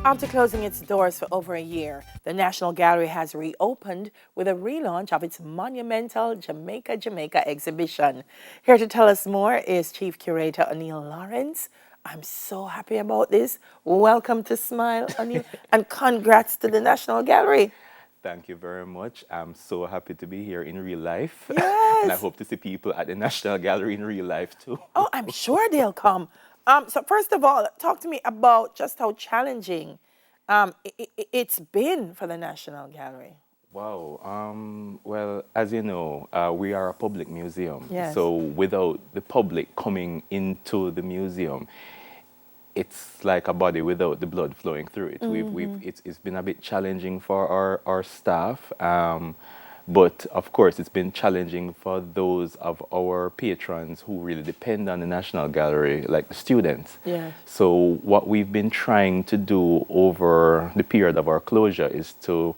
After closing its doors for over a year, the National Gallery has reopened with a relaunch of its monumental Jamaica exhibition. Here to tell us more is Chief Curator O'Neill Lawrence. I'm so happy about this. Welcome to Smile, O'Neill, and congrats to the National Gallery. Thank you very much. I'm so happy to be here in real life. And I Yes. hope to see people at the National Gallery in real life too. Oh, I'm sure they'll come. So first of all, talk to me about just how challenging it's been for the National Gallery. Wow. Well, as you know, we are a public museum. Yes. So without the public coming into the museum, it's like a body without the blood flowing through it. It's been a bit challenging for our staff, but of course it's been challenging for those of our patrons who really depend on the National Gallery, like the students. Yes. So what we've been trying to do over the period of our closure is to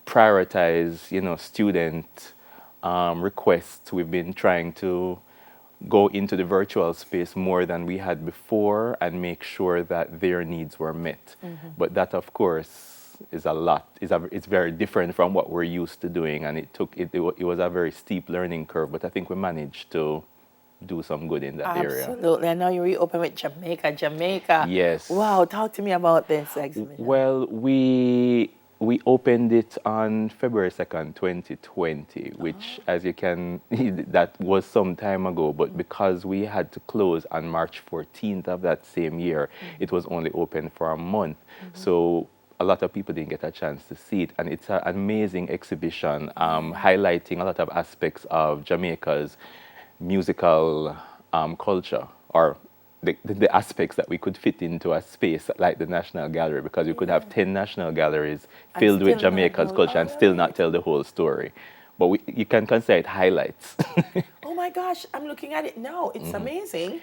prioritize, student requests. We've been trying to go into the virtual space more than we had before and make sure that their needs were met. But that, of course, is a lot. It's very different from what we're used to doing, and it was a very steep learning curve. But I think we managed to do some good in that area. Absolutely. I know you reopen with Jamaica. Yes. Wow, talk to me about this exhibition. Well, we opened it on February 2nd, 2020, which, as you can, that was some time ago. But because we had to close on March 14th of that same year, it was only open for a month. So a lot of people didn't get a chance to see it. And it's an amazing exhibition highlighting a lot of aspects of Jamaica's musical culture, or the aspects that we could fit into a space like the National Gallery, because we could have 10 National Galleries filled with still not Jamaica's know- culture and still not tell the whole story. But you can consider it highlights. Oh my gosh, I'm looking at it now. It's amazing.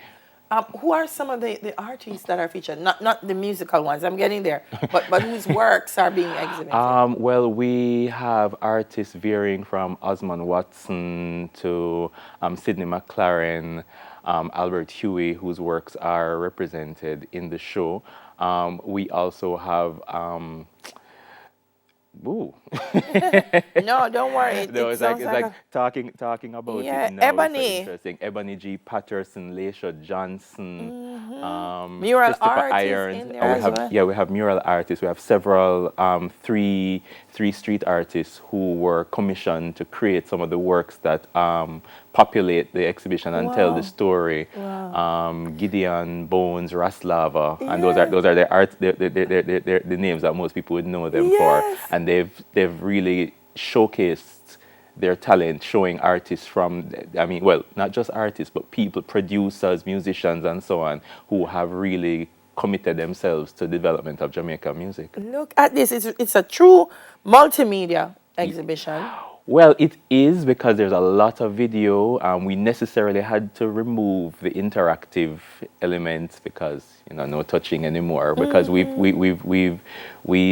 Who are some of the artists that are featured? Not the musical ones. I'm getting there, but whose works are being exhibited? Well, we have artists varying from Osmond Watson to Sidney McLaren, Albert Huey, whose works are represented in the show. We also have ooh. No, don't worry. It, No, it it's like sounds like talking about yeah, it now. It's so Ebony. interesting. Ebony G. Patterson, Leisha Johnson, Mural Christopher artists Irons. in there And as well. we have mural artists. We have several three street artists who were commissioned to create some of the works that populate the exhibition and tell the Wow. story. Wow. Gideon, Bones, Raslava, and Yeah. those are the names that most people would know them for. Yes. And they've really showcased their talent, showing artists from, I mean, well, not just artists, but people, producers, musicians, and so on, who have really committed themselves to development of Jamaican music. Look at this. It's a true multimedia exhibition. Well, it is, because there's a lot of video. We necessarily had to remove the interactive elements because no touching anymore. Because we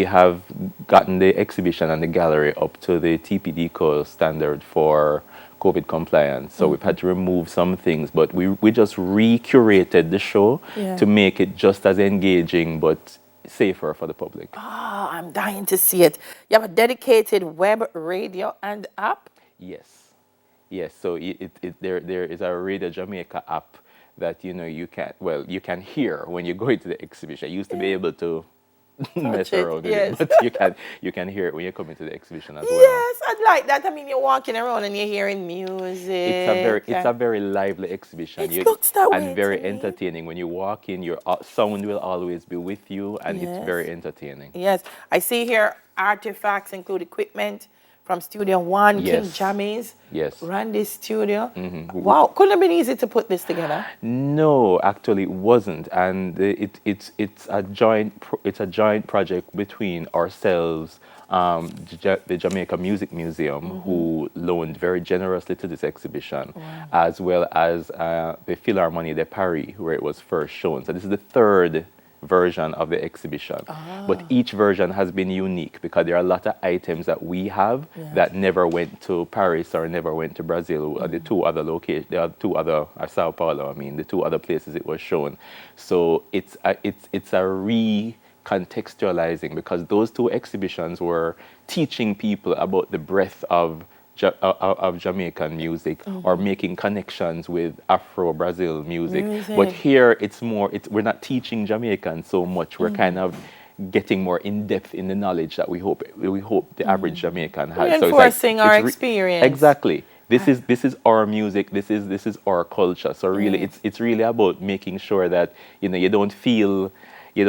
have gotten the exhibition and the gallery up to the TPDCO standard for COVID compliance. So we've had to remove some things, but we just recurated the show Yeah. to make it just as engaging but safer for the public. Oh, I'm dying to see it. You have a dedicated web, radio, and app. Yes, yes. So there is a Radio Jamaica app that you can hear when you go into the exhibition. You used to be able to mess it, around with yes. it, but you can hear it when you come into the exhibition as well. Yes, I like that. I mean, you're walking around and you're hearing music. It's a very lively exhibition. It looks that way and very to me. entertaining. When you walk in, your sound will always be with you, and it's Yes. very entertaining. Yes, I see here artifacts include equipment from Studio One, King Yes. Jammies, Yes. Randy's studio. Wow, couldn't have been easy to put this together. No, actually, it wasn't, and it's a joint project between ourselves, the Jamaica Music Museum, who loaned very generously to this exhibition, as well as the Philharmonie de Paris, where it was first shown. So this is the third version of the exhibition. But each version has been unique because there are a lot of items that we have that never went to Paris or never went to Brazil, or the two other locations, Sao Paulo, I mean, the two other places it was shown. So it's a contextualizing, because those two exhibitions were teaching people about the breadth of of Jamaican music, or making connections with Afro-Brazil music. But Music. here it's more, we're not teaching Jamaican so much. We're kind of getting more in depth in the knowledge that we hope the average Jamaican has. So Reinforcing our it's experience. exactly. This is our music. This is our culture. So really, Yes. it's really about making sure that you don't feel you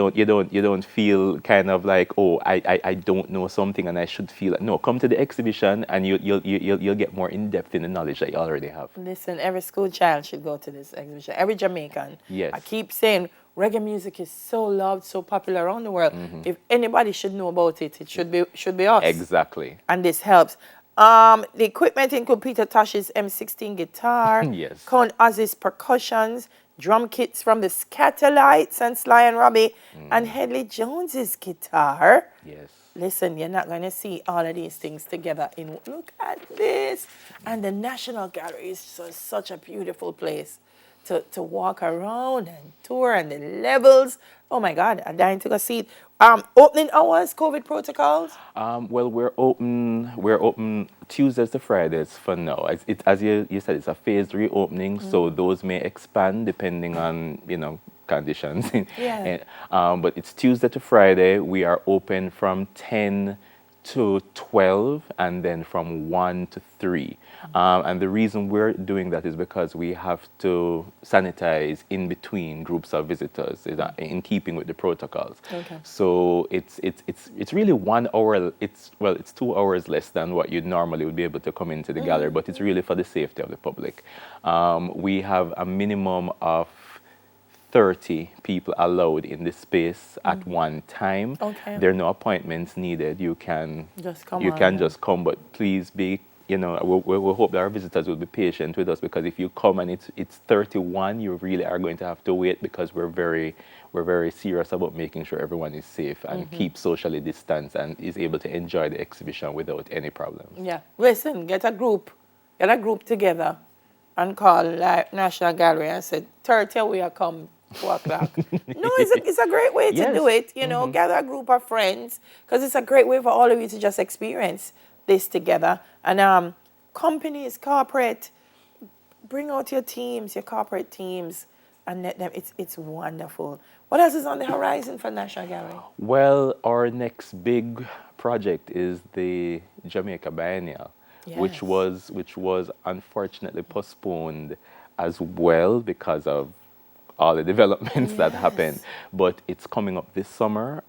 don't feel kind of like, oh, I don't know something and I should feel it. No, come to the exhibition and you'll get more in depth in the knowledge that you already have. Listen, every school child should go to this exhibition. Every Jamaican. Yes. I keep saying reggae music is so loved, so popular around the world. If anybody should know about it, it should be us. Exactly. And this helps. The equipment include Peter Tosh's M16 guitar, Yes. Count Ozzy's percussions, drum kits from the Scatterlights and Sly and Robbie, and Headley Jones's guitar. Yes. Listen, you're not going to see all of these things together in. Look at this. And the National Gallery is such a beautiful place to walk around and tour, and the levels. Oh my God, I'm dying to go see it. Opening hours, COVID protocols. Well, we're open Tuesdays to Fridays for now. As you said, it's a phased reopening, so those may expand depending on conditions. Yeah. But it's Tuesday to Friday. We are open from 10 to 12, and then from 1 to 3. And the reason we're doing that is because we have to sanitize in between groups of visitors, in keeping with the protocols. Okay. So it's really 1 hour. It's 2 hours less than what you normally would be able to come into the gallery, but it's really for the safety of the public. We have a minimum of 30 people allowed in this space at one time. Okay. There are no appointments needed. You can Just come you on, can yeah. just come, but please be, we hope that our visitors will be patient with us, because if you come and it's 31, you really are going to have to wait, because we're very serious about making sure everyone is safe and keep socially distanced and is able to enjoy the exhibition without any problems. Yeah. Listen, get a group together and call National Gallery and say, 30 we are come 4 o'clock. No, it's a great way to Yes. do it. Gather a group of friends, because it's a great way for all of you to just experience this together. And companies, corporate, bring out your teams, your corporate teams, and let them. It's wonderful. What else is on the horizon for National Gallery? Well, our next big project is the Jamaica Biennial, which Yes. was unfortunately postponed as well because of all the developments that happened. Yes. But it's coming up this summer.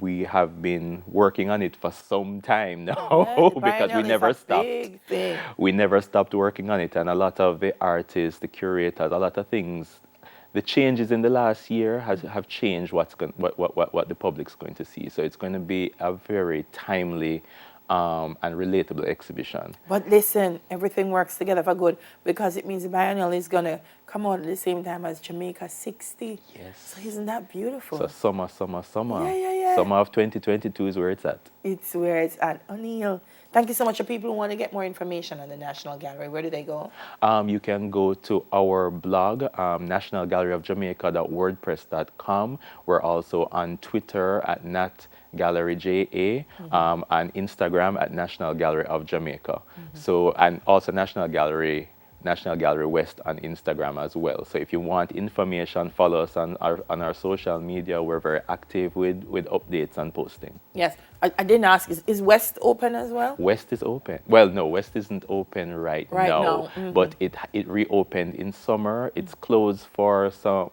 We have been working on it for some time now, Yeah, the because we biennial is never a stopped. big thing. We never stopped working on it, and a lot of the artists, the curators, a lot of things. The changes in the last year have changed what the public's going to see. So it's going to be a very timely and relatable exhibition. But listen, everything works together for good, because it means the biennial is going to come out at the same time as Jamaica 60. Yes. So isn't that beautiful? So summer. Yeah. Summer of 2022 is where it's at. It's where it's at. O'Neill, thank you so much. For people who want to get more information on the National Gallery, where do they go? You can go to our blog, nationalgalleryofjamaica.wordpress.com. We're also on Twitter at NatGalleryJA, and Instagram at National Gallery of Jamaica. So, and also National Gallery West on Instagram as well. So if you want information, follow us on our social media. We're very active with updates and posting. Yes. I didn't ask, is West open as well? West is open. Well, no, West isn't open right now. now. But it reopened in summer. It's closed for some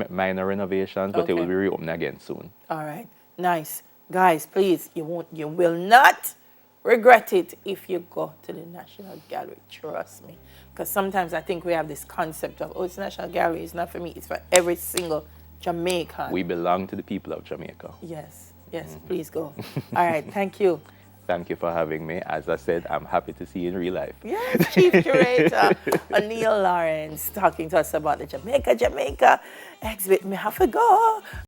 minor renovations, but it will Okay. be reopened again soon. All right. Nice. Guys, please, you will not regret it if you go to the National Gallery. Trust me. Because sometimes I think we have this concept of, it's National Gallery, it's not for me, it's for every single Jamaican. We belong to the people of Jamaica. Yes, please go. All right, thank you. Thank you for having me. As I said, I'm happy to see you in real life. Yes, Chief Curator O'Neill Lawrence talking to us about the Jamaica exhibit. Me have to go.